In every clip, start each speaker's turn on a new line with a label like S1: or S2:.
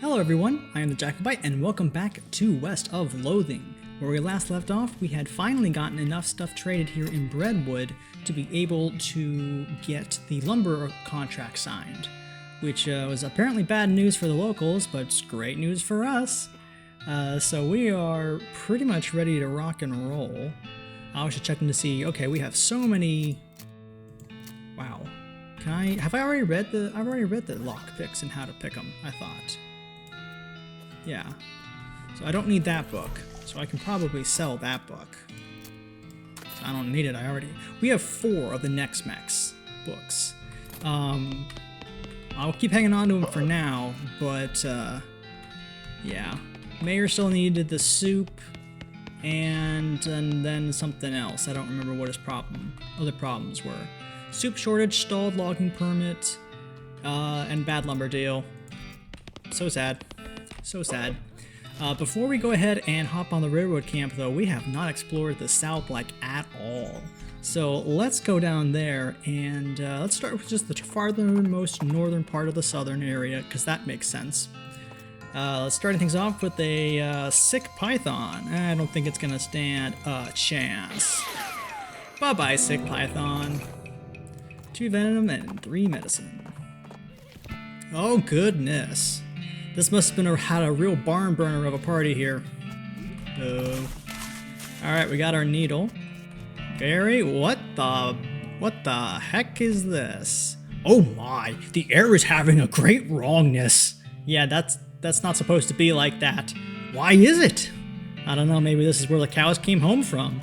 S1: Hello everyone, I am the Jacobite and welcome back to West of Loathing. Where we last left off, we had finally gotten enough stuff traded here in Breadwood to be able to get the lumber contract signed, which was apparently bad news for the locals, but it's great news for us. So we are pretty much ready to rock and roll. I was just checking to see, okay, we have so many... Wow. I've already read the lockpicks and how to pick them, I thought. Yeah. So I don't need that book. So I can probably sell that book. I don't need it, we have 4 of the Next Mex books. I'll keep hanging on to them for now, but yeah. Mayor still needed the soup and then something else. I don't remember what his other problems were. Soup shortage, stalled logging permit, and bad lumber deal. So sad. So sad. Before we go ahead and hop on the railroad camp, though, we have not explored the south at all. So let's go down there and let's start with just the farthermost northern part of the southern area, because that makes sense. Starting things off with a sick python. I don't think it's gonna stand a chance. Bye-bye, sick python. 2 venom and 3 medicine. Oh goodness. This must have had a real barn burner of a party here. Oh. Alright, we got our needle. Gary, what the heck is this? Oh my, the air is having a great wrongness. Yeah, that's not supposed to be like that. Why is it? I don't know, maybe this is where the cows came home from.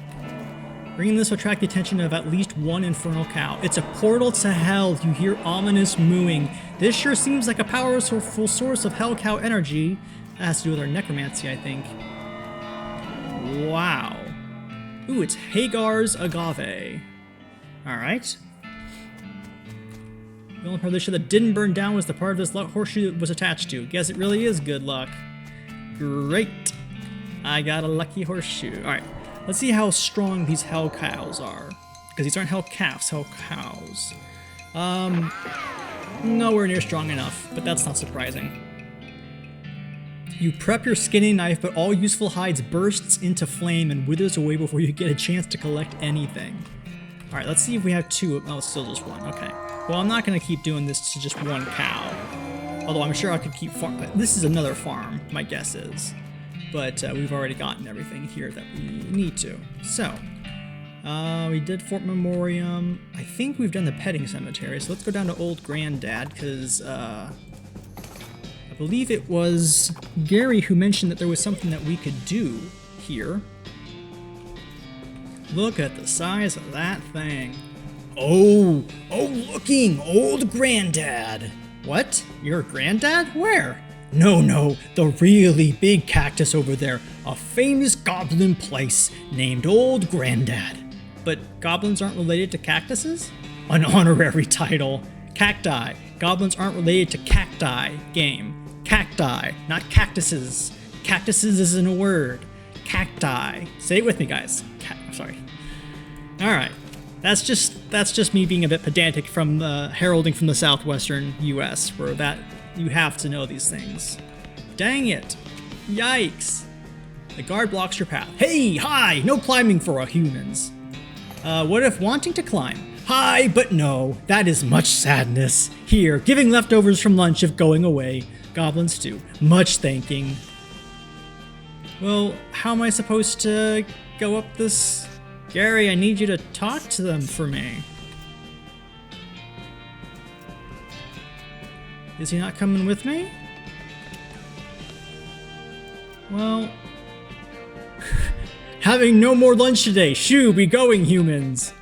S1: Bringing this will attract the attention of at least one infernal cow. It's a portal to hell. You hear ominous mooing. This sure seems like a powerful source of hell cow energy. That has to do with our necromancy, I think. Wow. Ooh, it's Hagar's agave. Alright. The only part of this ship that didn't burn down was the part of this horseshoe it was attached to. Guess it really is good luck. Great. I got a lucky horseshoe. Alright. Let's see how strong these hell cows are. Because these aren't hell calves, hell cows. Nowhere near strong enough, but that's not surprising. You prep your skinning knife, but all useful hides bursts into flame and withers away before you get a chance to collect anything. Alright, let's see if we have 2. Oh, it's still just 1. Okay. Well, I'm not going to keep doing this to just 1 cow. Although I'm sure I could keep this is another farm, my guess is. But we've already gotten everything here that we need to. So, we did Fort Memoriam. I think we've done the petting cemetery, so let's go down to Old Granddad, because I believe it was Gary who mentioned that there was something that we could do here. Look at the size of that thing. Oh, looking, Old Granddad. What? Your granddad? Where? No, the really big cactus over there. A famous goblin place named Old Granddad. But goblins aren't related to cactuses? An honorary title. Cacti. Goblins aren't related to cacti. Game. Cacti, not cactuses. Cactuses isn't a word. Cacti. Say it with me, guys. I'm sorry. Alright. That's just me being a bit pedantic from the heralding from the southwestern US, where that you have to know these things. Dang it. Yikes. The guard blocks your path. Hey, hi, no climbing for humans. What if wanting to climb? Hi, but no, that is much sadness. Here, giving leftovers from lunch if going away. Goblins do. Much thanking. Well, how am I supposed to go up this? Gary, I need you to talk to them for me. Is he not coming with me? Well... having no more lunch today. Shoo, be going, humans.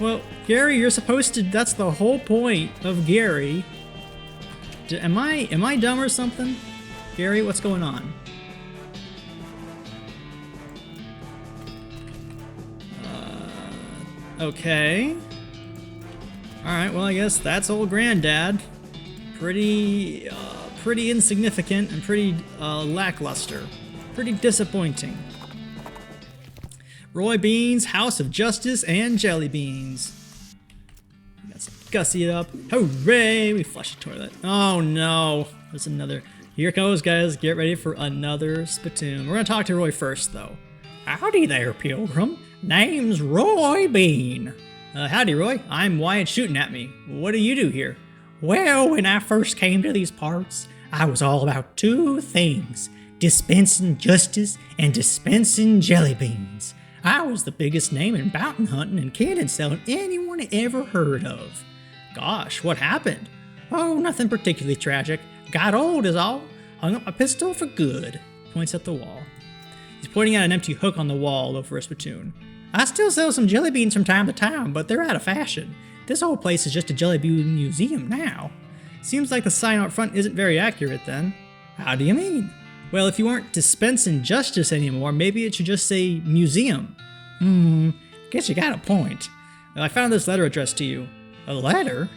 S1: Well, Gary, you're supposed to... That's the whole point of Gary. Am I dumb or something? Gary, what's going on? Okay. Alright, well, I guess that's Old Granddad. Pretty insignificant and pretty lackluster. Pretty disappointing. Roy Beans, House of Justice, and Jelly Beans. Let's gussy it up. Hooray! We flush the toilet. Oh no. There's another. Here goes, guys. Get ready for another spittoon. We're gonna talk to Roy first, though. Howdy there, Pilgrim. Name's Roy Bean. Howdy, Roy. I'm Wyatt shooting at me. What do you do here? Well, when I first came to these parts, I was all about two things: dispensing justice and dispensing jelly beans. I was the biggest name in bounty hunting and cannon selling anyone had ever heard of. Gosh, what happened? Oh, nothing particularly tragic. Got old is all. Hung up my pistol for good. Points at the wall. He's pointing at an empty hook on the wall over a spittoon. I still sell some jelly beans from time to time, but they're out of fashion. This whole place is just a jelly bean museum now. Seems like the sign out front isn't very accurate then. How do you mean? Well, if you aren't dispensing justice anymore, maybe it should just say museum. Guess you got a point. Well, I found this letter addressed to you. A letter?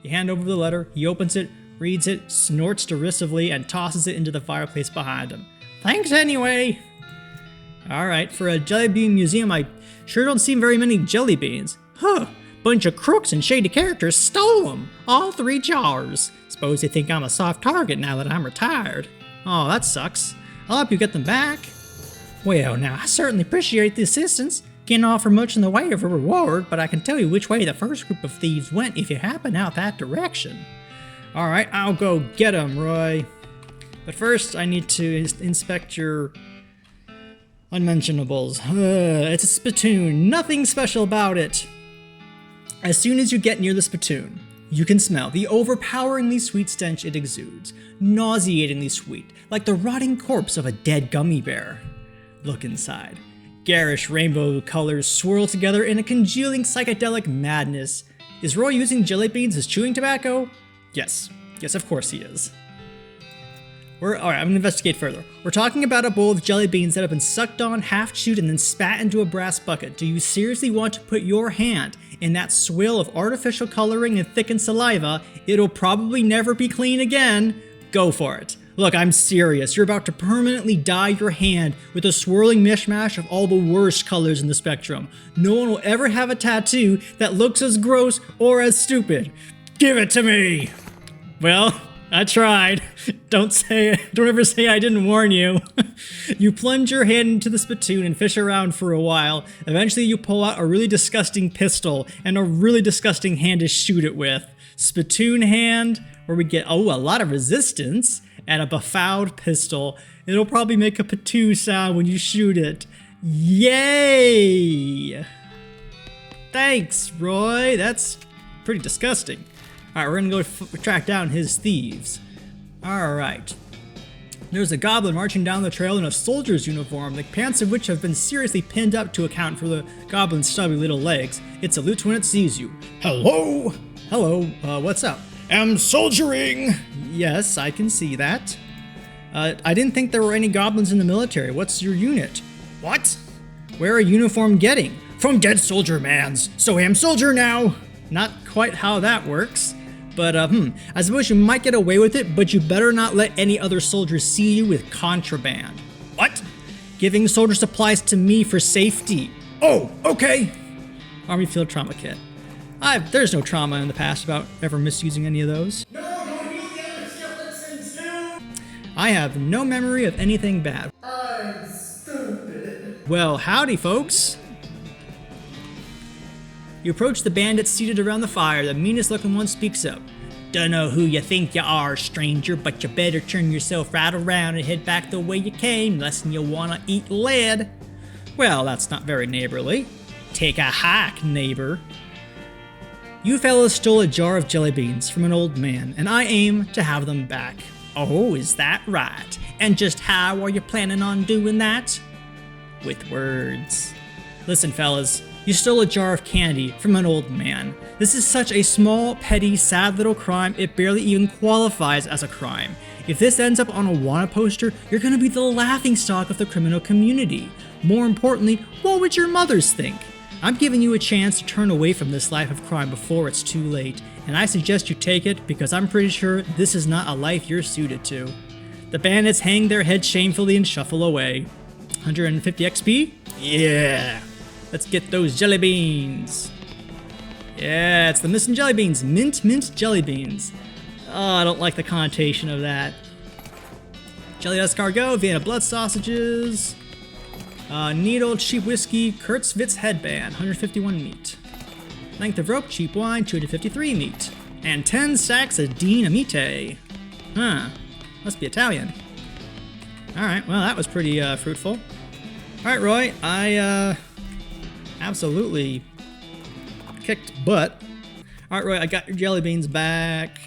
S1: You hand over the letter, he opens it, reads it, snorts derisively, and tosses it into the fireplace behind him. Thanks anyway! Alright, for a jelly bean museum, I sure don't see very many jelly beans. Huh, bunch of crooks and shady characters stole them. All 3 jars. Suppose they think I'm a soft target now that I'm retired. Oh, that sucks. I'll help you get them back. Well, now, I certainly appreciate the assistance. Can't offer much in the way of a reward, but I can tell you which way the first group of thieves went if you happen out that direction. Alright, I'll go get 'em, Roy. But first, I need to inspect your unmentionables. It's a spittoon. Nothing special about it. As soon as you get near the spittoon, you can smell the overpoweringly sweet stench it exudes. Nauseatingly sweet, like the rotting corpse of a dead gummy bear. Look inside. Garish rainbow colors swirl together in a congealing psychedelic madness. Is Roy using jelly beans as chewing tobacco? Yes. Yes, of course he is. Alright, I'm gonna investigate further. We're talking about a bowl of jelly beans that have been sucked on, half chewed, and then spat into a brass bucket. Do you seriously want to put your hand in that swill of artificial coloring and thickened saliva? It'll probably never be clean again. Go for it. Look, I'm serious. You're about to permanently dye your hand with a swirling mishmash of all the worst colors in the spectrum. No one will ever have a tattoo that looks as gross or as stupid. Give it to me! Well, I tried. Don't ever say I didn't warn you. You plunge your hand into the spittoon and fish around for a while. Eventually you pull out a really disgusting pistol and a really disgusting hand to shoot it with. Spittoon hand, where we get, a lot of resistance, and a befouled pistol. It'll probably make a patoo sound when you shoot it. Yay! Thanks, Roy. That's pretty disgusting. Alright, we're gonna go track down his thieves. Alright. There's a goblin marching down the trail in a soldier's uniform, the pants of which have been seriously pinned up to account for the goblin's stubby little legs. It salutes when it sees you. Hello! Hello, what's up? Am soldiering! Yes, I can see that. I didn't think there were any goblins in the military. What's your unit? What? Where are uniform getting? From dead soldier mans, so am soldier now! Not quite how that works. But, I suppose you might get away with it, but you better not let any other soldiers see you with contraband. What? Giving soldier supplies to me for safety. Oh, okay. Army Field Trauma Kit. There's no trauma in the past about ever misusing any of those. No, don't use the other skeletons too! I have no memory of anything bad. I'm stupid. Well, howdy, folks. You approach the bandits seated around the fire. The meanest looking one speaks up. Dunno who you think you are, stranger, but you better turn yourself right around and head back the way you came, less'n you wanna eat lead. Well, that's not very neighborly. Take a hike, neighbor. You fellas stole a jar of jelly beans from an old man, and I aim to have them back. Oh, is that right? And just how are you planning on doing that? With words. Listen, fellas. You stole a jar of candy from an old man. This is such a small, petty, sad little crime, it barely even qualifies as a crime. If this ends up on a wanted poster, you're gonna be the laughingstock of the criminal community. More importantly, what would your mothers think? I'm giving you a chance to turn away from this life of crime before it's too late, and I suggest you take it because I'm pretty sure this is not a life you're suited to. The bandits hang their heads shamefully and shuffle away. 150 XP? Yeah! Let's get those jelly beans. Yeah, it's the missing jelly beans. Mint jelly beans. Oh, I don't like the connotation of that. Jelly escargot, Vienna blood sausages, needle, cheap whiskey, Kurtzwitz headband, 151 meat. Length of rope, cheap wine, 253 meat. And 10 stacks of dinamite. Huh, must be Italian. Alright, well that was pretty fruitful. Alright, Roy, I absolutely kicked butt. Alright, Roy, I got your jelly beans back.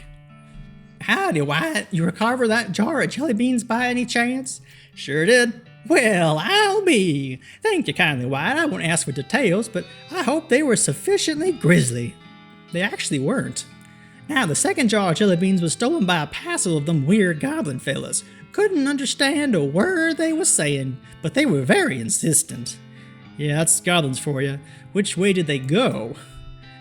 S1: Howdy, Wyatt. You recover that jar of jelly beans by any chance? Sure did. Well, I'll be. Thank you kindly, Wyatt. I won't ask for details, but I hope they were sufficiently grisly. They actually weren't. Now, the second jar of jelly beans was stolen by a passel of them weird goblin fellas. Couldn't understand a word they was saying, but they were very insistent. Yeah, that's goblins for you. Which way did they go?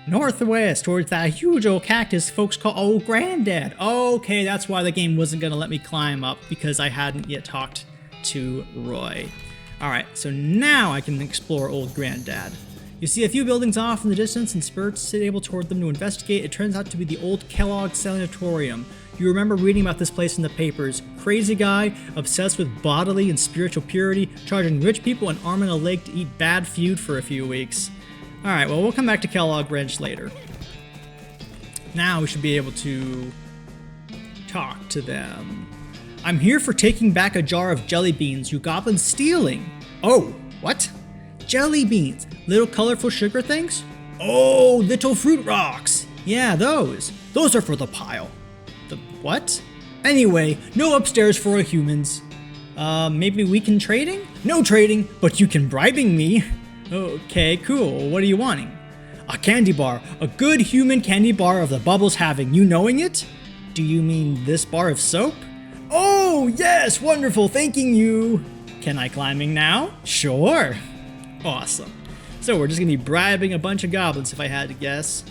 S1: Northwest, towards that huge old cactus folks call Old Granddad. Okay, that's why the game wasn't going to let me climb up, because I hadn't yet talked to Roy. Alright, so now I can explore Old Granddad. You see a few buildings off in the distance and spurts able toward them to investigate. It turns out to be the old Kellogg Sanatorium. You remember reading about this place in the papers. Crazy guy, obsessed with bodily and spiritual purity, charging rich people an arm and a leg to eat bad food for a few weeks. Alright, well, we'll come back to Kellogg Ranch later. Now we should be able to talk to them. I'm here for taking back a jar of jelly beans you goblins stealing. Oh, what? Jelly beans. Little colorful sugar things? Oh, little fruit rocks. Yeah, those. Those are for the pile. The what? Anyway, no upstairs for humans. Maybe we can trading? No trading, but you can bribing me. Okay, cool. What are you wanting? A candy bar. A good human candy bar of the Bubbles having. You knowing it? Do you mean this bar of soap? Oh, yes, wonderful, thanking you. Can I climbing now? Sure. Awesome. So we're just gonna be bribing a bunch of goblins if I had to guess.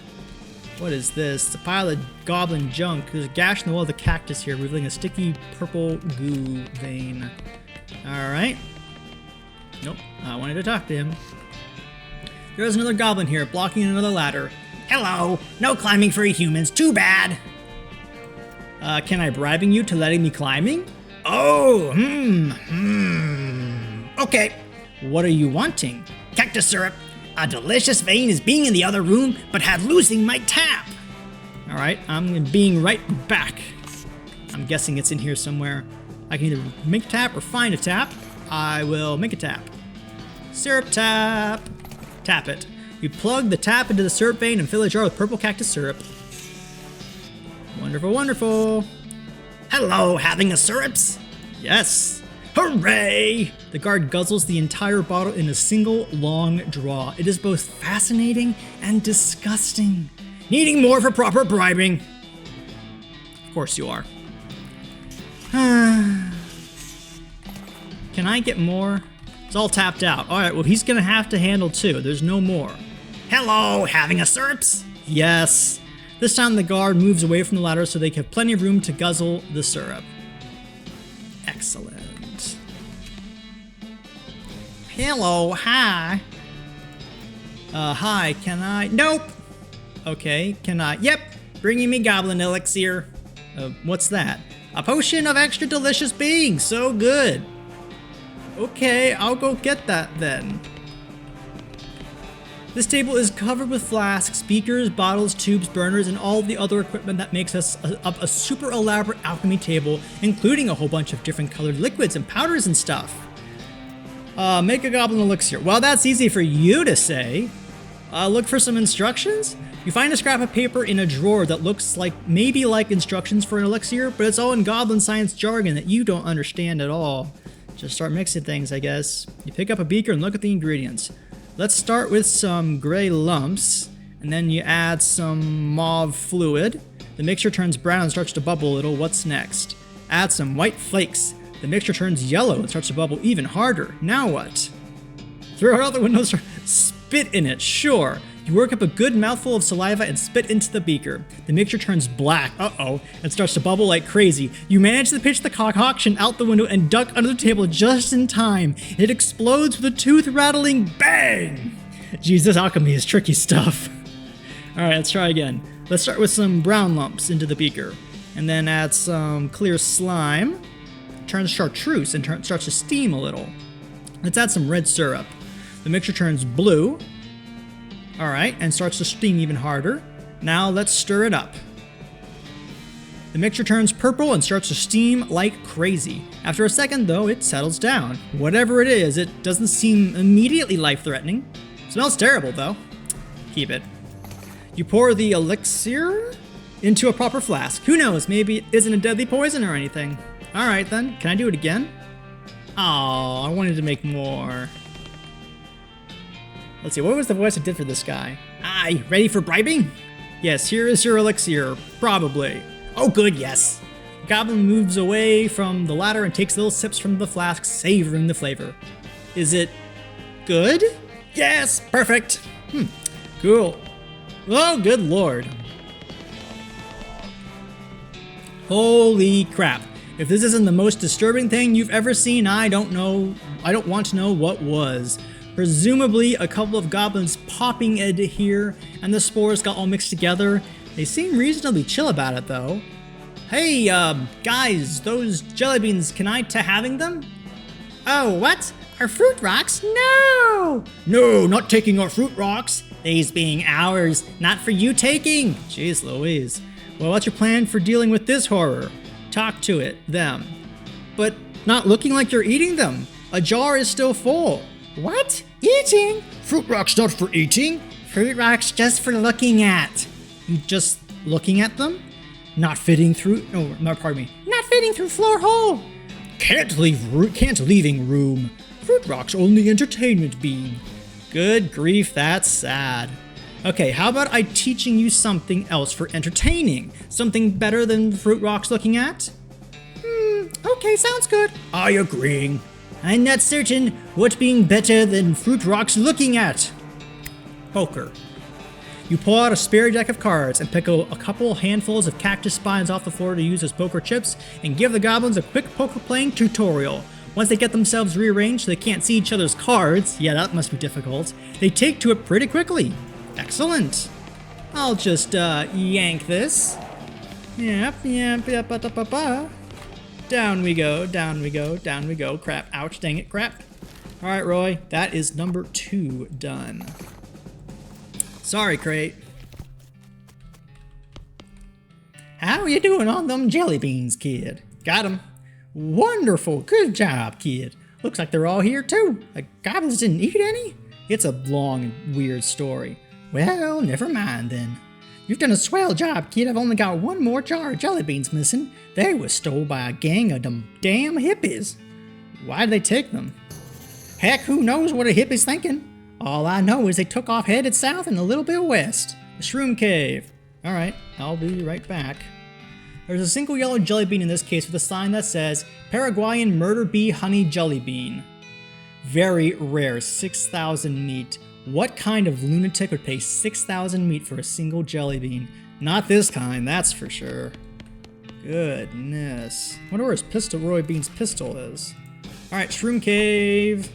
S1: What is this? It's a pile of goblin junk. There's a gash in the wall of the cactus here, revealing a sticky purple goo vein. Alright. Nope, I wanted to talk to him. There's another goblin here, blocking another ladder. Hello, no climbing for humans, too bad. Can I bribing you to letting me climbing? Oh, Okay. What are you wanting? Cactus syrup. A delicious vein is being in the other room, but had losing my tap. Alright, I'm being right back. I'm guessing it's in here somewhere. I can either make a tap or find a tap. I will make a tap. Syrup tap. Tap it. You plug the tap into the syrup vein and fill a jar with purple cactus syrup. Wonderful, wonderful. Hello, having a syrups? Yes. Hooray! The guard guzzles the entire bottle in a single long draw. It is both fascinating and disgusting. Needing more for proper bribing. Of course you are. Can I get more? It's all tapped out. Alright, well he's gonna have to handle two. There's no more. Hello, having a syrups? Yes. This time the guard moves away from the ladder so they have plenty of room to guzzle the syrup. Excellent. Hello, hi. Hi, can I? Nope. Okay, can I? Yep, bringing me goblin elixir. What's that? A potion of extra delicious being, so good. Okay, I'll go get that then. This table is covered with flasks, beakers, bottles, tubes, burners, and all the other equipment that makes us a super elaborate alchemy table, including a whole bunch of different colored liquids and powders and stuff. Make a goblin elixir. Well, that's easy for you to say. Look for some instructions. You find a scrap of paper in a drawer that looks maybe like instructions for an elixir, but it's all in goblin science jargon that you don't understand at all. Just start mixing things, I guess. You pick up a beaker and look at the ingredients. Let's start with some gray lumps, and then you add some mauve fluid. The mixture turns brown and starts to bubble a little. What's next? Add some white flakes. The mixture turns yellow and starts to bubble even harder. Now what? Throw it out the window. Spit in it, sure. You work up a good mouthful of saliva and spit into the beaker. The mixture turns black, and starts to bubble like crazy. You manage to pitch the concoction out the window and duck under the table just in time. It explodes with a tooth-rattling bang! Jesus, alchemy is tricky stuff. Alright, let's try again. Let's start with some brown lumps into the beaker. and then add some clear slime. Turns chartreuse and starts to steam a little. Let's add some red syrup. The mixture turns blue. All right, and starts to steam even harder. Now let's stir it up. The mixture turns purple and starts to steam like crazy. After a second, though, it settles down. Whatever it is, it doesn't seem immediately life-threatening. Smells terrible, though. Keep it. You pour the elixir into a proper flask. Who knows, maybe it isn't a deadly poison or anything. All right, then. Can I do it again? Oh, I wanted to make more. Let's see, what was the voice I did for this guy? Ah, ready for bribing? Yes, here is your elixir. Probably. Oh, good, yes. Goblin moves away from the ladder and takes little sips from the flask, savoring the flavor. Is it good? Yes, perfect. Cool. Oh, good lord. Holy crap. If this isn't the most disturbing thing you've ever seen, I don't know. I don't want to know what was. Presumably a couple of goblins popping into here and the spores got all mixed together. They seem reasonably chill about it though. Hey, guys, those jelly beans, can I having them? Oh, what? Our fruit rocks? No! No, not taking our fruit rocks. These being ours, not for you taking. Jeez Louise. Well, what's your plan for dealing with this horror? Talk to it, them. But not looking like you're eating them. A jar is still full. What? Eating? Fruit rocks not for eating. Fruit rocks just for looking at. You just looking at them? Not fitting through, no, pardon me. Not fitting through floor hole. Can't leaving room. Fruit rocks only entertainment being. Good grief, that's sad. Okay, how about I teaching you something else for entertaining? Something better than fruit rocks looking at? Okay, sounds good. I agree. I'm not certain what being better than fruit rocks looking at. Poker. You pull out a spare deck of cards and pick a couple handfuls of cactus spines off the floor to use as poker chips and give the goblins a quick poker playing tutorial. Once they get themselves rearranged so they can't see each other's cards, yeah, that must be difficult, they take to it pretty quickly. Excellent. I'll just yank this. Yep. Down we go, down we go, down we go. Crap, ouch, dang it, crap. All right, Roy, that is number 2 done. Sorry, Crate. How you doing on them jelly beans, kid? Got 'em. Wonderful, good job, kid. Looks like they're all here too. The goblins didn't eat any? It's a long and weird story. Well, never mind then. You've done a swell job, kid. I've only got one more jar of jelly beans missing. They was stole by a gang of them damn hippies. Why'd they take them? Heck, who knows what a hippie's thinking? All I know is they took off headed south and a little bit west. The Shroom Cave. Alright, I'll be right back. There's a single yellow jelly bean in this case with a sign that says Paraguayan Murder Bee Honey Jelly Bean. Very rare, 6,000 meat. What kind of lunatic would pay 6,000 meat for a single jelly bean? Not this kind, that's for sure. Goodness. I wonder where his pistol, Roy Bean's pistol is. Alright, Shroom Cave.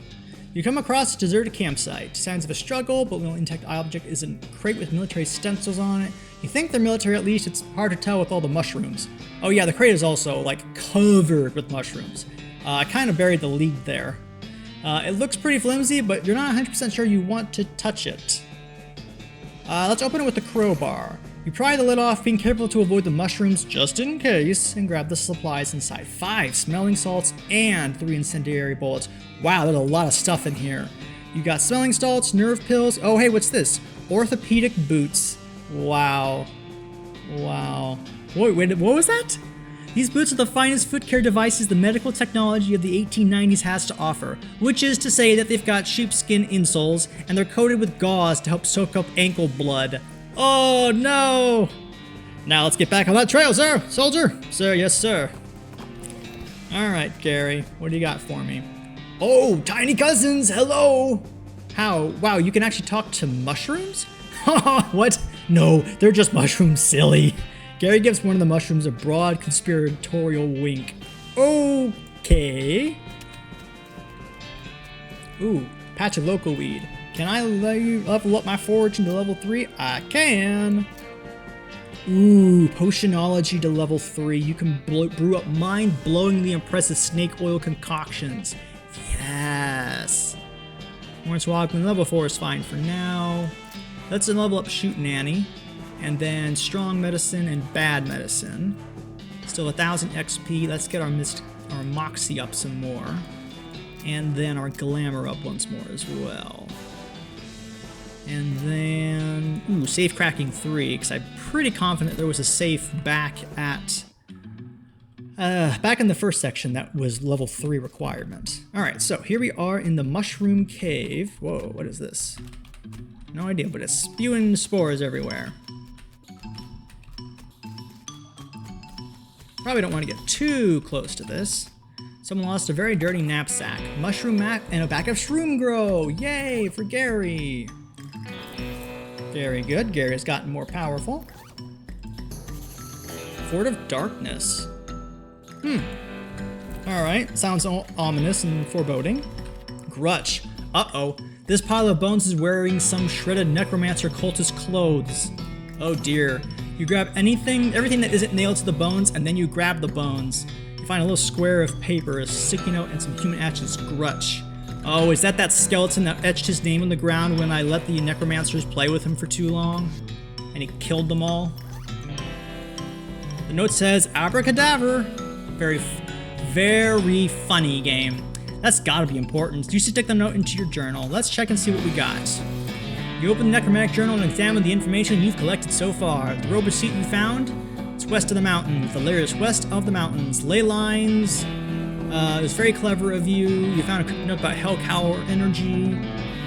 S1: You come across a deserted campsite. Signs of a struggle, but the only intact object is a crate with military stencils on it. You think they're military at least, it's hard to tell with all the mushrooms. Oh yeah, the crate is also like covered with mushrooms. I kind of buried the lead there. It looks pretty flimsy, but you're not 100% sure you want to touch it. Let's open it with the crowbar. You pry the lid off, being careful to avoid the mushrooms just in case, and grab the supplies inside. 5 smelling salts and 3 incendiary bullets. Wow, there's a lot of stuff in here. You got smelling salts, nerve pills. Oh, hey, what's this? Orthopedic boots. Wow. Wow. Wait, what was that? These boots are the finest foot care devices the medical technology of the 1890s has to offer, which is to say that they've got sheepskin insoles, and they're coated with gauze to help soak up ankle blood. Oh no! Now let's get back on that trail, sir! Soldier! Sir, yes sir. Alright, Gary, what do you got for me? Oh, tiny cousins, hello! How? Wow, you can actually talk to mushrooms? What? No, they're just mushrooms, silly. Gary gives one of the mushrooms a broad conspiratorial wink. Okay. Ooh, patch of local weed. Can I level up my forage into level 3? I can. Ooh, potionology to level 3. You can brew up mind-blowingly impressive snake oil concoctions. Yes. Hornswoggle level 4 is fine for now. Let's level up Shoot Nanny. And then strong medicine and bad medicine. Still 1,000 XP. Let's get our Moxie up some more. And then our glamour up once more as well. And then, ooh, safe cracking 3, because I'm pretty confident there was a safe back in the first section that was level 3 requirement. All right, so here we are in the Mushroom Cave. Whoa, what is this? No idea, but it's spewing spores everywhere. Probably don't want to get too close to this. Someone lost a very dirty knapsack. Mushroom map and a bag of shroom grow. Yay for Gary. Very good. Gary has gotten more powerful. Fort of Darkness. Alright, sounds ominous and foreboding. Grutch. Uh-oh. This pile of bones is wearing some shredded necromancer cultist clothes. Oh dear. You grab everything that isn't nailed to the bones, and then you grab the bones. You find a little square of paper, a sticky note, and some human ashes. Grutch. Oh, is that skeleton that etched his name on the ground when I let the necromancers play with him for too long? And he killed them all? The note says, abracadabra. Very, very funny game. That's gotta be important. You should stick the note into your journal. Let's check and see what we got. You open the necromantic journal and examine the information you've collected so far. The robe receipt you found? It's west of the mountains. The lair is west of the mountains. Ley lines. It was very clever of you. You found a note about Hellcow energy.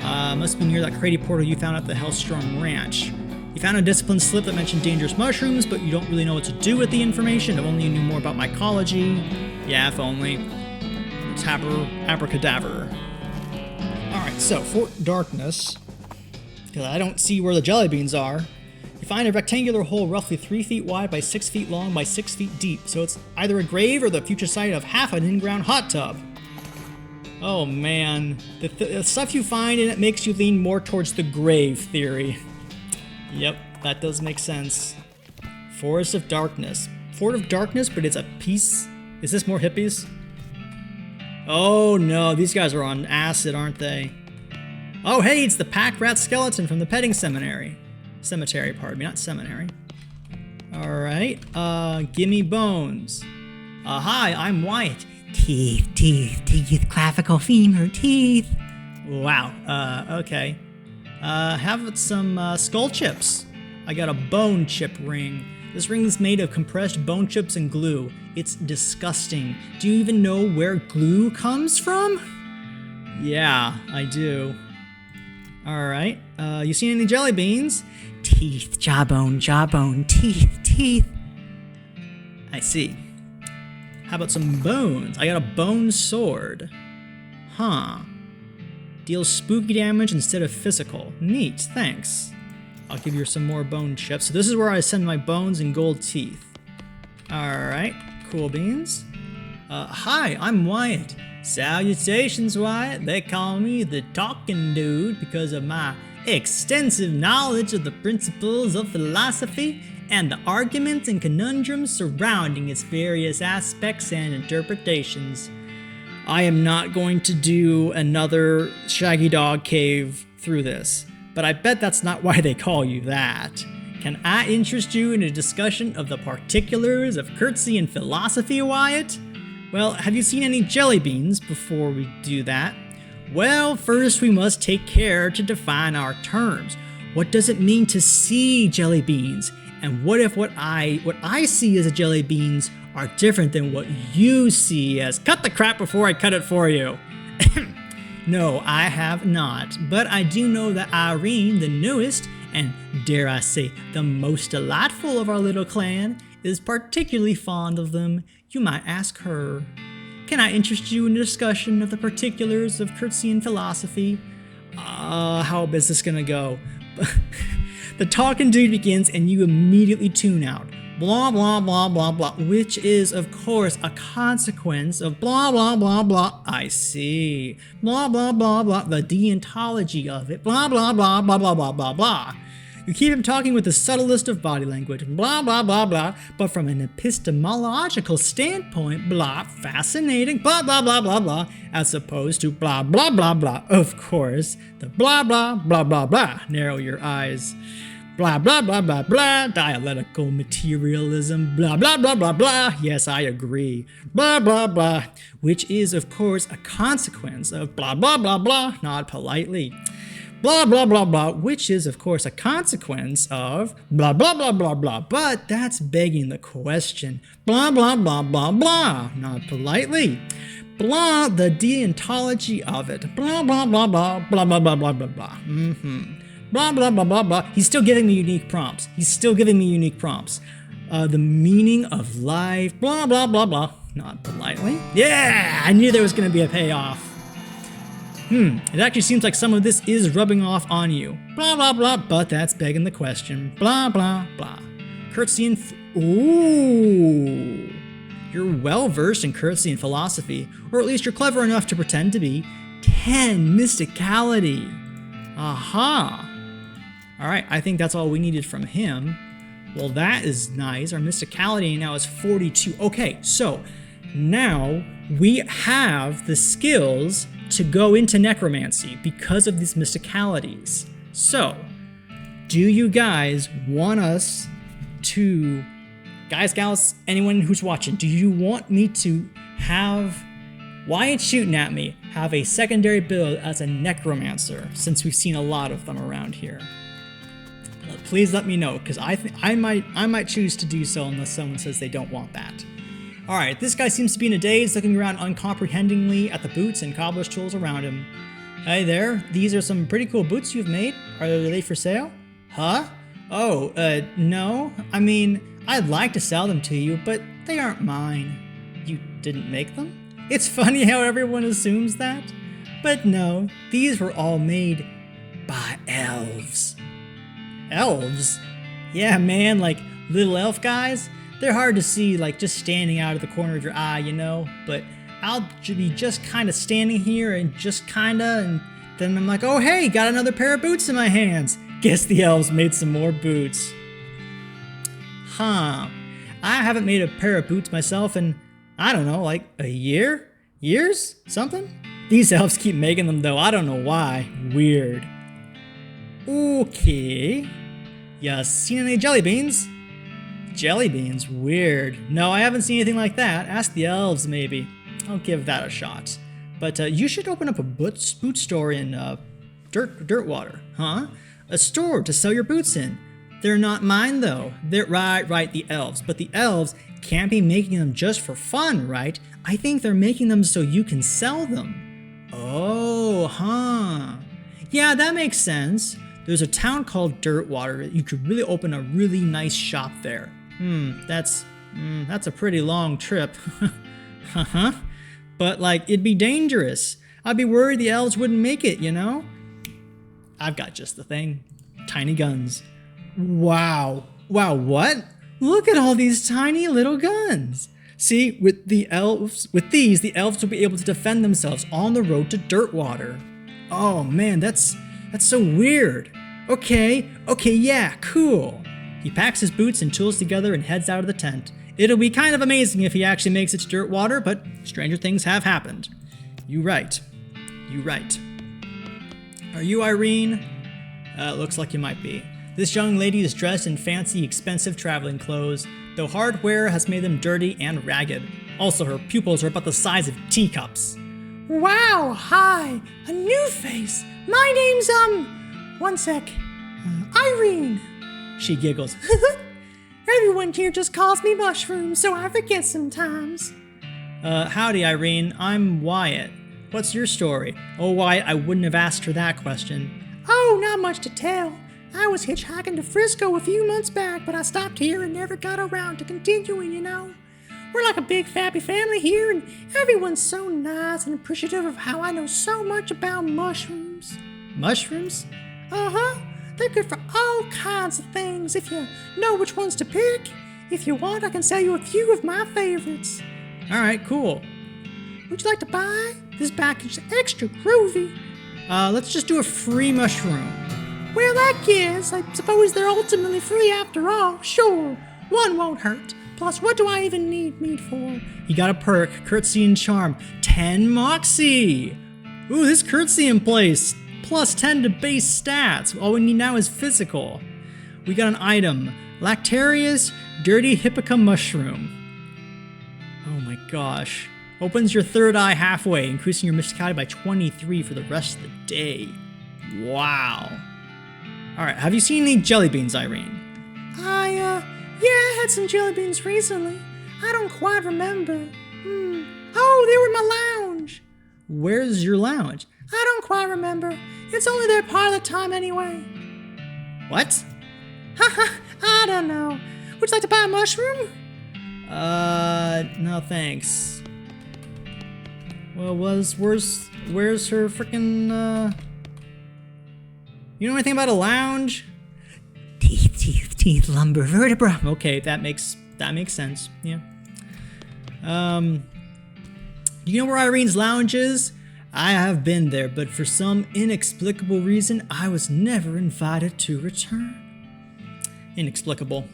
S1: Must be near that crazy portal you found at the Hellstrom Ranch. You found a discipline slip that mentioned dangerous mushrooms, but you don't really know what to do with the information. If only you knew more about mycology. Yeah, if only. It's abracadabra. Alright, so Fort Darkness. Because I don't see where the jelly beans are. You find a rectangular hole roughly 3 feet wide by 6 feet long by 6 feet deep, so it's either a grave or the future site of half an in-ground hot tub. Oh man, the stuff you find in it makes you lean more towards the grave theory. Yep, that does make sense. Forest of Darkness. Fort of Darkness, but it's a piece. Is this more hippies? Oh no, these guys are on acid, aren't they? Oh hey, it's the pack rat skeleton from the petting cemetery. Cemetery, pardon me, not seminary. Alright, gimme bones. Hi, I'm Wyatt. Teeth, clavicle, femur, teeth. Wow, okay. Have some skull chips. I got a bone chip ring. This ring is made of compressed bone chips and glue. It's disgusting. Do you even know where glue comes from? Yeah, I do. Alright, you seen any jelly beans? Teeth, jawbone, teeth. I see. How about some bones? I got a bone sword. Huh. Deals spooky damage instead of physical. Neat, thanks. I'll give you some more bone chips. So this is where I send my bones and gold teeth. Alright, cool beans. Hi, I'm Wyatt. Salutations, Wyatt. They call me the Talking Dude because of my extensive knowledge of the principles of philosophy and the arguments and conundrums surrounding its various aspects and interpretations. I am not going to do another Shaggy Dog cave through this, but I bet that's not why they call you that. Can I interest you in a discussion of the particulars of curtsy and philosophy, Wyatt? Well, have you seen any jelly beans before we do that? Well, first we must take care to define our terms. What does it mean to see jelly beans? And what if what I see as a jelly beans are different than what you see as— cut the crap before I cut it for you. No, I have not, but I do know that Irene, the newest, and dare I say, the most delightful of our little clan, is particularly fond of them. You might ask her. Can I interest you in a discussion of the particulars of curtsy and philosophy? How is this gonna go? The talking dude begins and you immediately tune out. Blah, blah, blah, blah, blah, which is, of course, a consequence of blah, blah, blah, blah. I see. Blah, blah, blah, blah, the deontology of it. Blah, blah, blah, blah, blah, blah, blah, blah. You keep him talking with the subtlest of body language, blah, blah, blah, blah, but from an epistemological standpoint, blah, fascinating, blah, blah, blah, blah, blah, as opposed to blah, blah, blah, blah. Of course, the blah, blah, blah, blah, blah. Narrow your eyes. Blah, blah, blah, blah, blah, dialectical materialism, blah, blah, blah, blah, blah, yes, I agree, blah, blah, blah, which is, of course, a consequence of blah, blah, blah, blah, not politely, blah, blah, blah, blah, which is, of course, a consequence of blah, blah, blah, blah, blah, but that's begging the question, blah, blah, blah, blah, blah, not politely, blah, the deontology of it, blah, blah, blah, blah, blah, blah, blah, blah, blah, blah, blah, blah, blah, blah, blah. He's still giving me unique prompts. The meaning of life, blah, blah, blah, blah. Not politely. Yeah, I knew there was going to be a payoff. It actually seems like some of this is rubbing off on you. Blah, blah, blah, but that's begging the question. Blah, blah, blah. Courtesy and... Ooh. You're well-versed in courtesy and philosophy, or at least you're clever enough to pretend to be. 10, mysticality. Aha. All right, I think that's all we needed from him. Well, that is nice. Our mysticality now is 42. Okay, so now we have the skills to go into necromancy because of these mysticalities. So, do you guys want us to, guys, gals, anyone who's watching, do you want me to have, why ain't shooting at me, have a secondary build as a necromancer, since we've seen a lot of them around here? Please let me know, because I might choose to do so unless someone says they don't want that. Alright, this guy seems to be in a daze, looking around uncomprehendingly at the boots and cobbler's tools around him. Hey there, these are some pretty cool boots you've made. Are they for sale? Huh? Oh, no. I mean, I'd like to sell them to you, but they aren't mine. You didn't make them? It's funny how everyone assumes that. But no, these were all made by elves. Elves? Yeah, man, like little elf guys. They're hard to see, like just standing out of the corner of your eye, you know? But I'll be just kind of standing here and just kinda, and then I'm like, oh hey, got another pair of boots in my hands. Guess the elves made some more boots. Huh. I haven't made a pair of boots myself in, I don't know, like a year? Years? Something? These elves keep making them though, I don't know why. Weird. Okay. Ya seen any jelly beans? Jelly beans? Weird. No, I haven't seen anything like that. Ask the elves, maybe. I'll give that a shot. But you should open up a boot store in Dirtwater, huh? A store to sell your boots in. They're not mine, though. They're right, the elves. But the elves can't be making them just for fun, right? I think they're making them so you can sell them. Oh, huh. Yeah, that makes sense. There's a town called Dirtwater. You could really open a really nice shop there. That's a pretty long trip. But like, it'd be dangerous. I'd be worried the elves wouldn't make it, you know? I've got just the thing. Tiny guns. Wow. Wow, what? Look at all these tiny little guns. See, with these, the elves will be able to defend themselves on the road to Dirtwater. Oh man, that's so weird. Okay, yeah, cool. He packs his boots and tools together and heads out of the tent. It'll be kind of amazing if he actually makes it to Dirtwater, but stranger things have happened. You right. Are you Irene? Looks like you might be. This young lady is dressed in fancy, expensive traveling clothes, though hardware has made them dirty and ragged. Also, her pupils are about the size of teacups. Wow, hi, a new face. My name's, one sec, Irene. She giggles. Everyone here just calls me Mushroom, so I forget sometimes. Howdy, Irene. I'm Wyatt. What's your story? Oh, Wyatt, I wouldn't have asked her that question. Oh, not much to tell. I was hitchhiking to Frisco a few months back, but I stopped here and never got around to continuing, you know. We're like a big happy family here, and everyone's so nice and appreciative of how I know so much about mushrooms. Mushrooms? Uh-huh. They're good for all kinds of things if you know which ones to pick. If you want, I can sell you a few of my favorites. Alright, cool. Would you like to buy? This package is extra groovy. Let's just do a free mushroom. Well, I guess. I suppose they're ultimately free after all. Sure, one won't hurt. Plus, what do I even need meat for? You got a perk, Curtsy and Charm, 10 Moxie. Ooh, this Curtsy in place, plus 10 to base stats. All we need now is physical. We got an item, Lactarius Dirty Hippica Mushroom. Oh my gosh. Opens your third eye halfway, increasing your mysticality by 23 for the rest of the day. Wow. Alright, have you seen any jelly beans, Irene? Yeah, I had some jelly beans recently. I don't quite remember. Oh, they were in my lounge. Where's your lounge? I don't quite remember. It's only there part of the time anyway. What? Haha, I don't know. Would you like to buy a mushroom? No thanks. Well, where's her frickin', You know anything about a lounge? Teeth, lumbar, vertebra. Okay, that makes sense. Yeah. You know where Irene's lounge is? I have been there, but for some inexplicable reason, I was never invited to return. Inexplicable.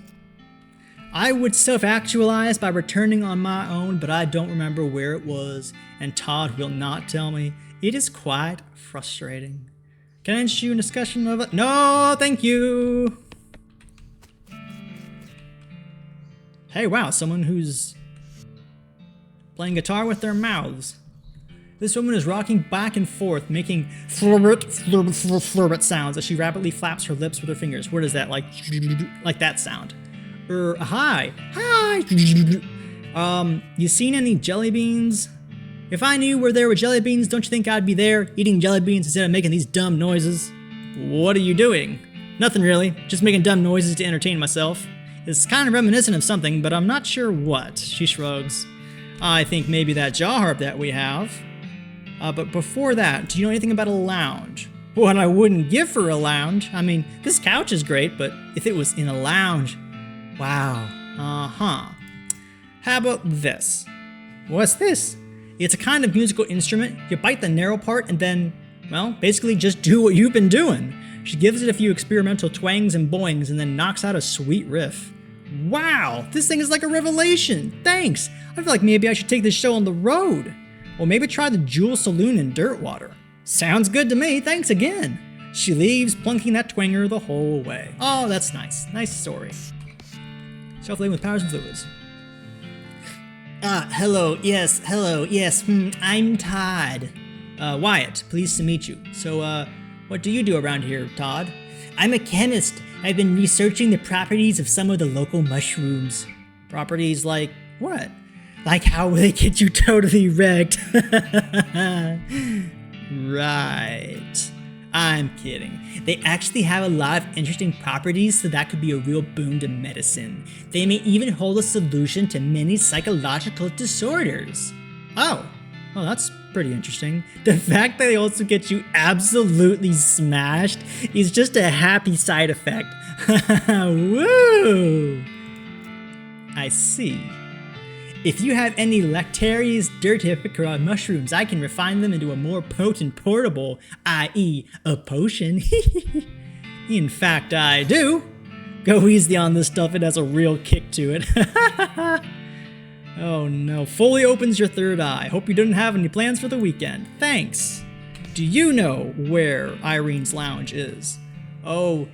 S1: I would self-actualize by returning on my own, but I don't remember where it was, and Todd will not tell me. It is quite frustrating. Can I interest you in discussion of it? No, thank you! Hey, wow, someone who's playing guitar with their mouths. This woman is rocking back and forth, making flurbit sounds as she rapidly flaps her lips with her fingers. What is that, like that sound? Hi. You seen any jelly beans? If I knew where there were jelly beans, don't you think I'd be there, eating jelly beans instead of making these dumb noises? What are you doing? Nothing really, just making dumb noises to entertain myself. It's kind of reminiscent of something, but I'm not sure what. She shrugs. I think maybe that jaw harp that we have. But before that, do you know anything about a lounge? What I wouldn't give for a lounge. I mean, this couch is great, but if it was in a lounge, wow. How about this? What's this? It's a kind of musical instrument. You bite the narrow part and then, well, basically just do what you've been doing. She gives it a few experimental twangs and boings and then knocks out a sweet riff. Wow, this thing is like a revelation. Thanks. I feel like maybe I should take this show on the road. Or maybe try the Jewel Saloon in Dirtwater. Sounds good to me, thanks again. She leaves, plunking that twanger the whole way. Oh, that's nice. Nice story. Self-laden with powers and fluids. Hello, yes, I'm Todd. Wyatt, pleased to meet you. So, what do you do around here, Todd? I'm a chemist. I've been researching the properties of some of the local mushrooms. Properties like what? Like how they get you totally wrecked. Right. I'm kidding. They actually have a lot of interesting properties, so that could be a real boon to medicine. They may even hold a solution to many psychological disorders. Oh, well, that's pretty interesting. The fact that they also get you absolutely smashed is just a happy side effect. Woo! I see. If you have any Lactarius Dirty Hippica mushrooms, I can refine them into a more potent portable, i.e. a potion. In fact, I do. Go easy on this stuff, it has a real kick to it. Oh no, fully opens your third eye. Hope you didn't have any plans for the weekend. Thanks. Do you know where Irene's lounge is? Oh,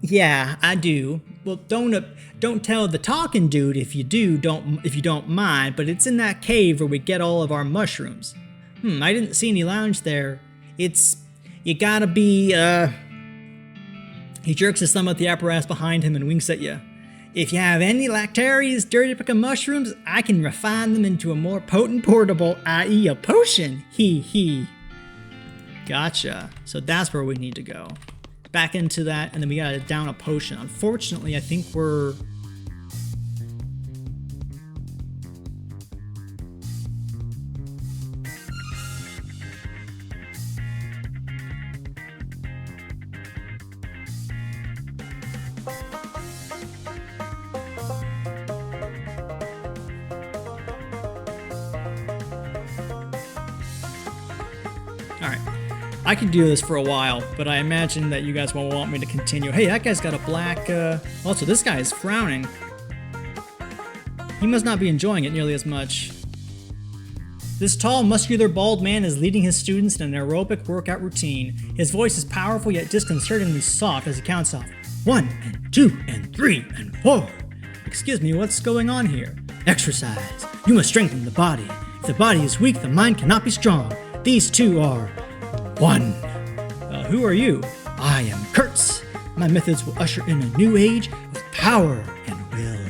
S1: yeah, I do. Well, don't tell the talking dude if you don't mind, but it's in that cave where we get all of our mushrooms. I didn't see any lounge there. You gotta be, He jerks his thumb at the apparatus behind him and winks at you. If you have any Lactarius Dirty Hippica mushrooms, I can refine them into a more potent portable, i.e. a potion. Hee. Gotcha. So that's where we need to go. Back into that, and then we gotta down a potion. Unfortunately, I think we're... I could do this for a while, but I imagine that you guys won't want me to continue. Hey, that guy's got a black, also this guy is frowning. He must not be enjoying it nearly as much. This tall, muscular, bald man is leading his students in an aerobic workout routine. His voice is powerful yet disconcertingly soft as he counts off 1 and 2 and 3 and 4. Excuse me, what's going on here? Exercise. You must strengthen the body. If the body is weak, the mind cannot be strong. These two are 1. Who are you? I am Kurtz. My methods will usher in a new age of power and will.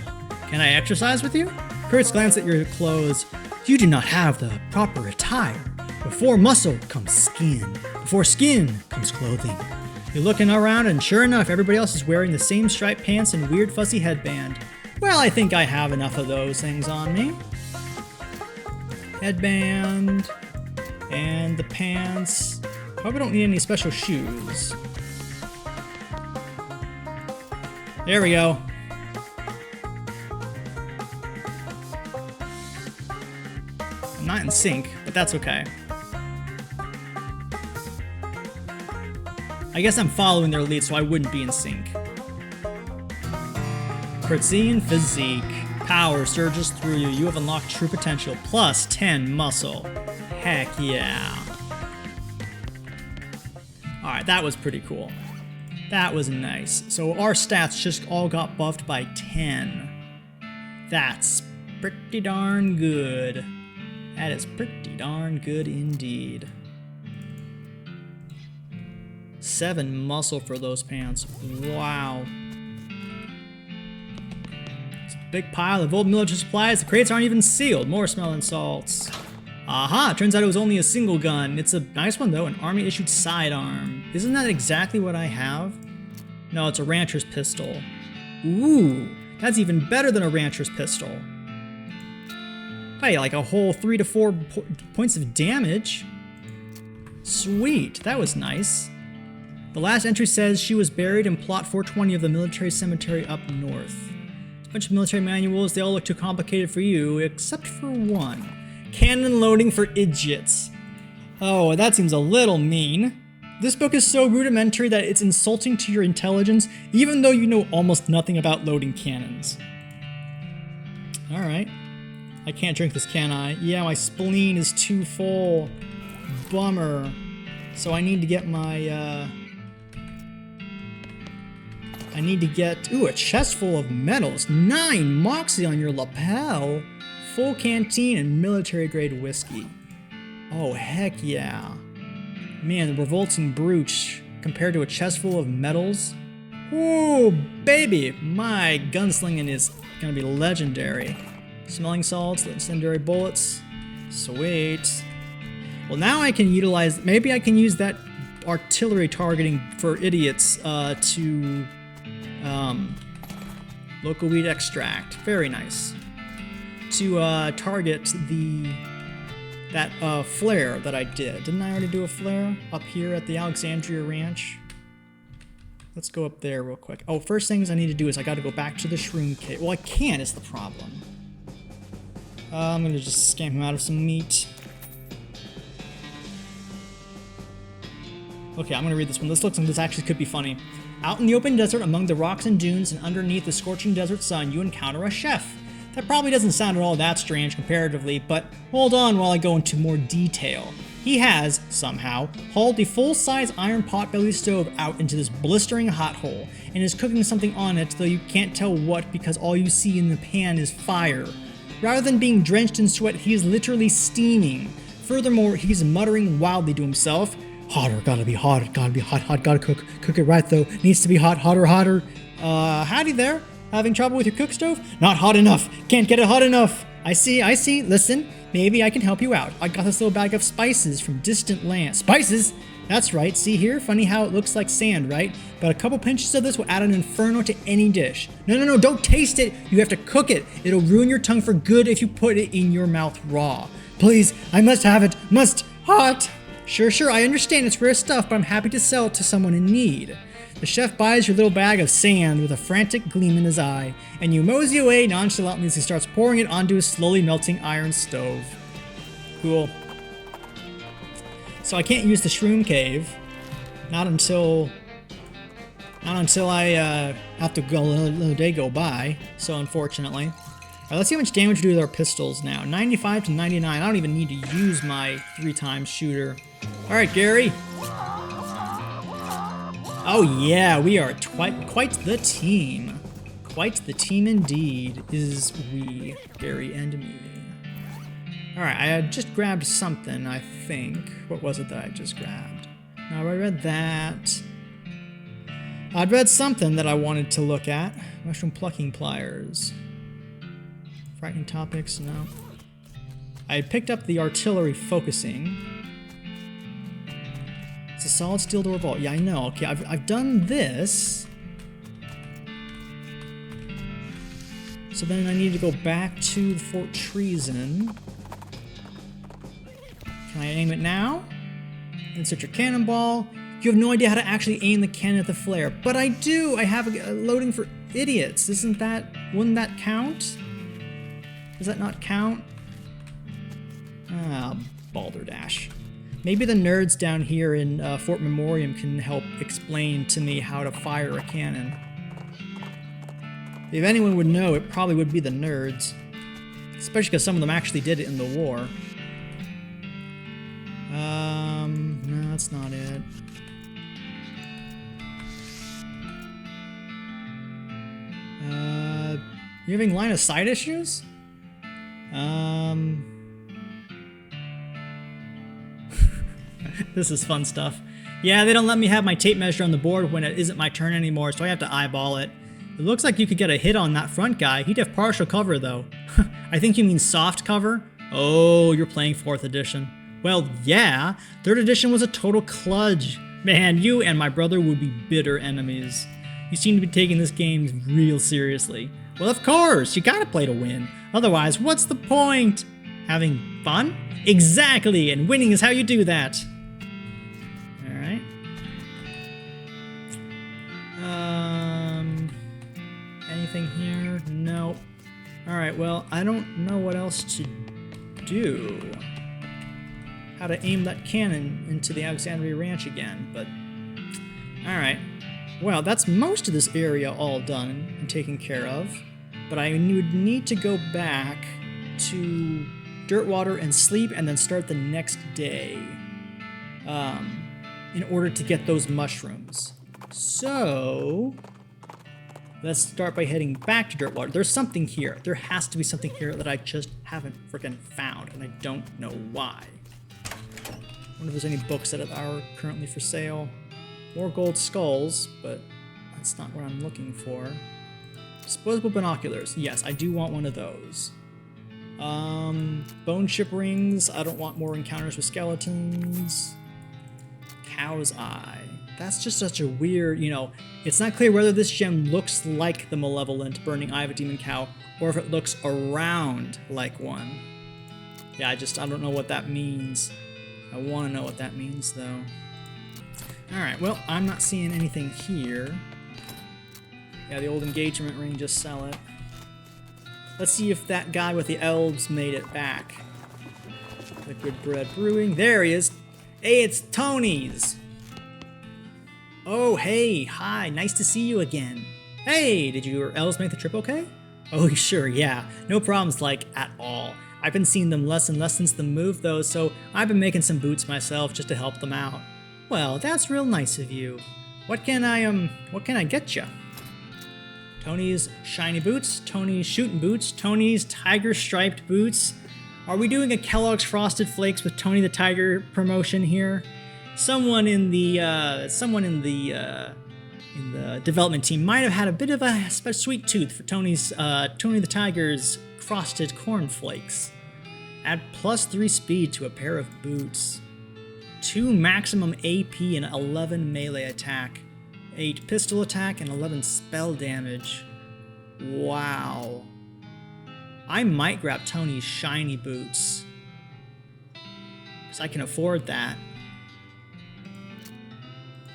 S1: Can I exercise with you? Kurtz glanced at your clothes. You do not have the proper attire. Before muscle comes skin. Before skin comes clothing. You're looking around and sure enough, everybody else is wearing the same striped pants and weird fuzzy headband. Well, I think I have enough of those things on me. Headband. And the pants. Probably don't need any special shoes. There we go. I'm not in sync, but that's okay. I guess I'm following their lead, so I wouldn't be in sync. Kurtzian physique. Power surges through you. You have unlocked true potential. Plus 10 muscle. Heck yeah. Alright, that was pretty cool. That was nice. So our stats just all got buffed by 10. That's pretty darn good. That is pretty darn good indeed. 7 muscle for those pants. Wow. It's a big pile of old military supplies. The crates aren't even sealed. More smelling salts. Aha! Turns out it was only a single gun. It's a nice one though, an army-issued sidearm. Isn't that exactly what I have? No, it's a rancher's pistol. Ooh, that's even better than a rancher's pistol. Hey, like a whole 3 to 4 points of damage. Sweet, that was nice. The last entry says she was buried in plot 420 of the military cemetery up north. It's a bunch of military manuals. They all look too complicated for you, except for one. Cannon loading for idiots. Oh, that seems a little mean. This book is so rudimentary that it's insulting to your intelligence, even though you know almost nothing about loading cannons. Alright. I can't drink this, can I? Yeah, my spleen is too full. Bummer. So I need to get my, I need to get, ooh, a chest full of medals. 9 Moxie on your lapel. Full canteen and military grade whiskey. Oh, heck yeah. Man, the revolting brooch compared to a chest full of medals. Ooh, baby, my gunslinging is gonna be legendary. Smelling salts, incendiary bullets. Sweet. Well, now I can utilize, maybe I can use that artillery targeting for idiots to local weed extract. Very nice. To target that flare that I did. Didn't I already do a flare up here at the Alexandria Ranch? Let's go up there real quick. Oh, first things I need to do is I gotta go back to the shroom cave. Well, I can't is the problem. I'm gonna just scam him out of some meat. Okay, I'm gonna read this one. This looks like this actually could be funny. Out in the open desert among the rocks and dunes and underneath the scorching desert sun, you encounter a chef. That probably doesn't sound at all that strange comparatively, but hold on while I go into more detail. He has, somehow, hauled the full-size iron pot-bellied stove out into this blistering hot hole, and is cooking something on it, though you can't tell what because all you see in the pan is fire. Rather than being drenched in sweat, he is literally steaming. Furthermore, he's muttering wildly to himself. Hotter, gotta be hot, gotta cook it right though, needs to be hot, hotter. Howdy there? Having trouble with your cook stove? Not hot enough, can't get it hot enough. I see, listen, maybe I can help you out. I got this little bag of spices from distant lands. Spices? That's right, see here? Funny how it looks like sand, right? But a couple pinches of this will add an inferno to any dish. No, don't taste it, you have to cook it. It'll ruin your tongue for good if you put it in your mouth raw. Please, I must have it, hot. Sure, I understand it's rare stuff, but I'm happy to sell it to someone in need. The chef buys your little bag of sand with a frantic gleam in his eye, and you mosey away nonchalantly as he starts pouring it onto his slowly melting iron stove. Cool. So I can't use the Shroom Cave. Not until I have to go let the day go by. So unfortunately. Alright, let's see how much damage we do with our pistols now. 95 to 99. I don't even need to use my 3x shooter. Alright, Gary. Oh yeah, we are quite the team. Quite the team indeed is we, Gary and me. Alright, I had just grabbed something, I think. What was it that I just grabbed? Now I read that. I'd read something that I wanted to look at. Mushroom plucking pliers. Frightening topics, no. I had picked up the artillery focusing. It's a solid steel door vault. Yeah, I know. Okay, I've done this. So then I need to go back to the Fort Treason. Can I aim it now? Insert your cannonball. You have no idea how to actually aim the cannon at the flare. But I do! I have a loading for idiots. Wouldn't that count? Does that not count? Ah, balderdash. Maybe the nerds down here in Fort Memoriam can help explain to me how to fire a cannon. If anyone would know, it probably would be the nerds. Especially because some of them actually did it in the war. No, that's not it. You having line of sight issues? This is fun stuff. Yeah, they don't let me have my tape measure on the board when it isn't my turn anymore, so I have to eyeball it. It looks like you could get a hit on that front guy. He'd have partial cover, though. I think you mean soft cover? Oh, you're playing 4th edition. Well, yeah. 3rd edition was a total kludge. Man, you and my brother would be bitter enemies. You seem to be taking this game real seriously. Well, of course, you gotta play to win. Otherwise, what's the point? Having fun? Exactly, and winning is how you do that. Alright. Anything here? No. Alright, well, I don't know what else to do. How to aim that cannon into the Alexandria Ranch again, but... Alright. Well, that's most of this area all done and taken care of, but I would need to go back to Dirtwater and sleep and then start the next day in order to get those mushrooms. So, let's start by heading back to Dirtwater. There's something here. There has to be something here that I just haven't freaking found, and I don't know why. I wonder if there's any books that are currently for sale. More gold skulls, but that's not what I'm looking for. Disposable binoculars. Yes, I do want one of those. Bone chip rings. I don't want more encounters with skeletons. Cow's eye. That's just such a weird, it's not clear whether this gem looks like the malevolent burning eye of a demon cow or if it looks around like one. Yeah, I don't know what that means. I want to know what that means, though. Alright, well, I'm not seeing anything here. Yeah, the old engagement ring, just sell it. Let's see if that guy with the elves made it back. Liquid Bread Brewing. There he is. Hey, it's Tony's. Oh, hey, hi, nice to see you again. Hey, did your elves make the trip okay? Oh, sure, yeah. No problems, at all. I've been seeing them less and less since the move, though, so I've been making some boots myself just to help them out. Well, that's real nice of you. What can I get you? Tony's shiny boots, Tony's shooting boots, Tony's tiger striped boots. Are we doing a Kellogg's Frosted Flakes with Tony the Tiger promotion here? Someone in the development team might have had a bit of a sweet tooth for Tony the Tiger's Frosted Corn Flakes. Add +3 speed to a pair of boots. 2 maximum AP and 11 melee attack. 8 pistol attack and 11 spell damage. Wow. I might grab Tony's shiny boots, because I can afford that.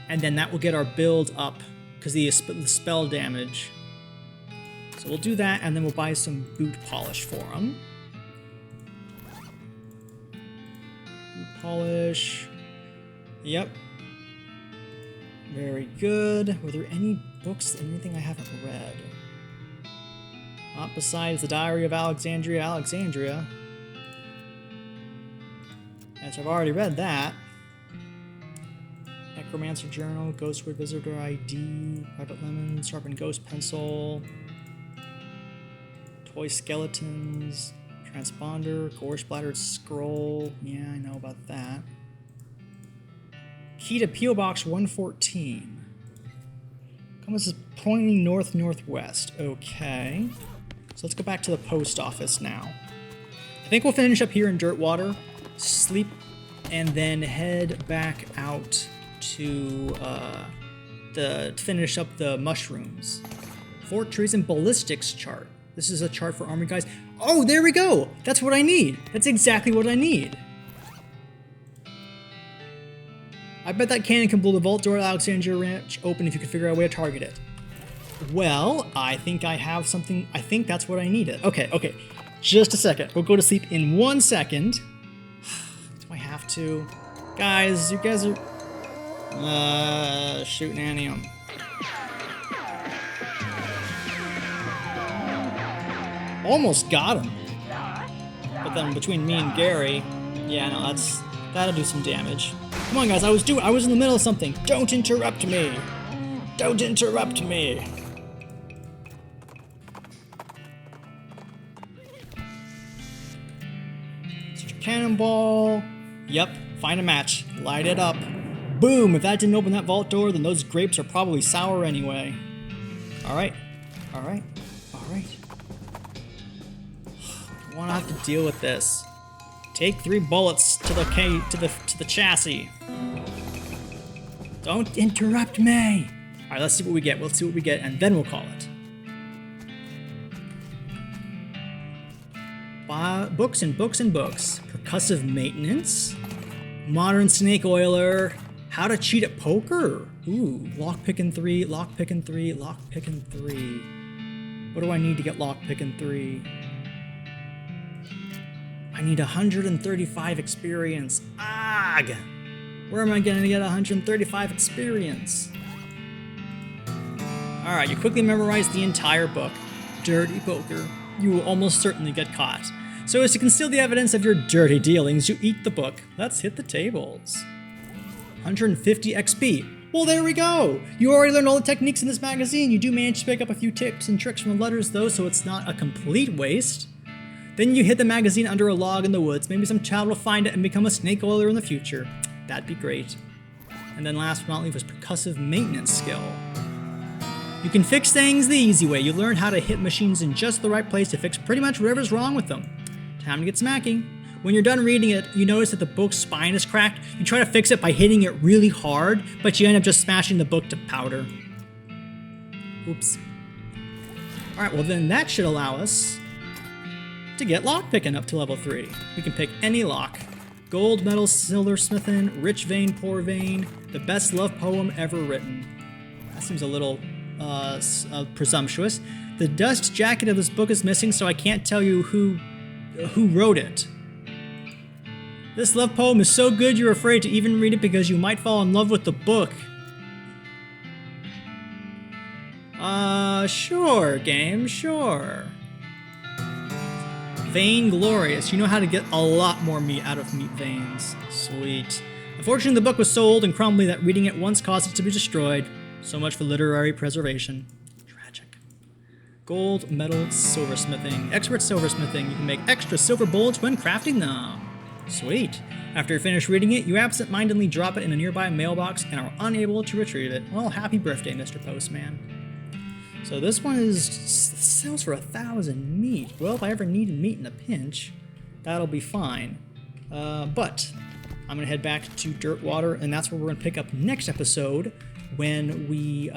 S1: And then that will get our build up, because the spell damage. So we'll do that, and then we'll buy some boot polish for him. Boot polish. Yep. Very good. Were there any books, anything I haven't read? Not besides the Diary of Alexandria, Alexandria. Yes, I've already read that. Necromancer Journal, Ghostward Visitor ID, Private Lemon, Sharpened Ghost Pencil, Toy Skeletons, Transponder, Gore Splattered Scroll. Yeah, I know about that. Key to P.O. Box 114. Compass is pointing north-northwest. Okay. So let's go back to the post office now. I think we'll finish up here in Dirtwater, sleep, and then head back out to finish up the mushrooms. Fort Treason Ballistics chart. This is a chart for armored guys. Oh, there we go! That's what I need. That's exactly what I need. I bet that cannon can blow the vault door at Alexandria Ranch open if you could figure out a way to target it. Well, I think I have something. I think that's what I needed. Okay. Just a second. We'll go to sleep in 1 second. Do I have to? Guys, you guys are... shooting anium. Almost got him. But then between me and Gary, yeah, no, that'll do some damage. Come on, guys, I was in the middle of something. Don't interrupt me. Don't interrupt me. Cannonball. Yep, find a match. Light it up. Boom! If that didn't open that vault door, then those grapes are probably sour anyway. Alright. I don't want to have to deal with this. Take 3 bullets to the chassis. Don't interrupt me! Alright, let's see what we get. Let's see what we get, and then we'll call it. Books and books and books. Percussive maintenance. Modern snake oiler. How to cheat at poker. Ooh, lockpicking 3, lockpicking 3, lockpicking 3. What do I need to get lockpicking 3? I need 135 experience. Ugh! Where am I gonna get 135 experience? Alright, you quickly memorize the entire book. Dirty poker. You will almost certainly get caught. So as to conceal the evidence of your dirty dealings, you eat the book. Let's hit the tables. 150 XP. Well, there we go! You already learned all the techniques in this magazine. You do manage to pick up a few tips and tricks from the letters though, so it's not a complete waste. Then you hid the magazine under a log in the woods. Maybe some child will find it and become a snake oiler in the future. That'd be great. And then last but not least was percussive maintenance skill. You can fix things the easy way. You learn how to hit machines in just the right place to fix pretty much whatever's wrong with them. Time to get smacking. When you're done reading it, you notice that the book's spine is cracked. You try to fix it by hitting it really hard, but you end up just smashing the book to powder. Oops. Alright, well then that should allow us to get lockpicking up to level 3. We can pick any lock. Gold medal silversmithing, rich vein, poor vein, the best love poem ever written. That seems a little presumptuous. The dust jacket of this book is missing, so I can't tell you who wrote it. This love poem is so good you're afraid to even read it because you might fall in love with the book. Sure, game, sure. Vein Glorious. You know how to get a lot more meat out of meat veins. Sweet. Unfortunately, the book was so old and crumbly that reading it once caused it to be destroyed. So much for literary preservation. Tragic. Gold, metal, silversmithing. Expert silversmithing. You can make extra silver bullets when crafting them. Sweet. After you're finished reading it, you absent-mindedly drop it in a nearby mailbox and are unable to retrieve it. Well, happy birthday, Mr. Postman. So this one sells for 1,000 meat. Well, if I ever need meat in a pinch, that'll be fine. But I'm gonna head back to Dirtwater, and that's where we're gonna pick up next episode when we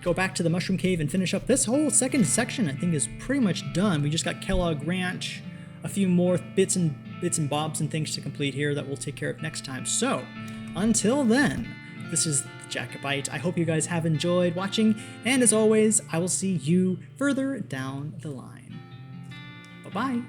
S1: go back to the Mushroom Cave and finish up this whole second section. I think is pretty much done. We just got Kellogg Ranch, a few more bits and bobs and things to complete here that we'll take care of next time. So until then, this is Jacobite. I hope you guys have enjoyed watching, and as always, I will see you further down the line. Bye-bye.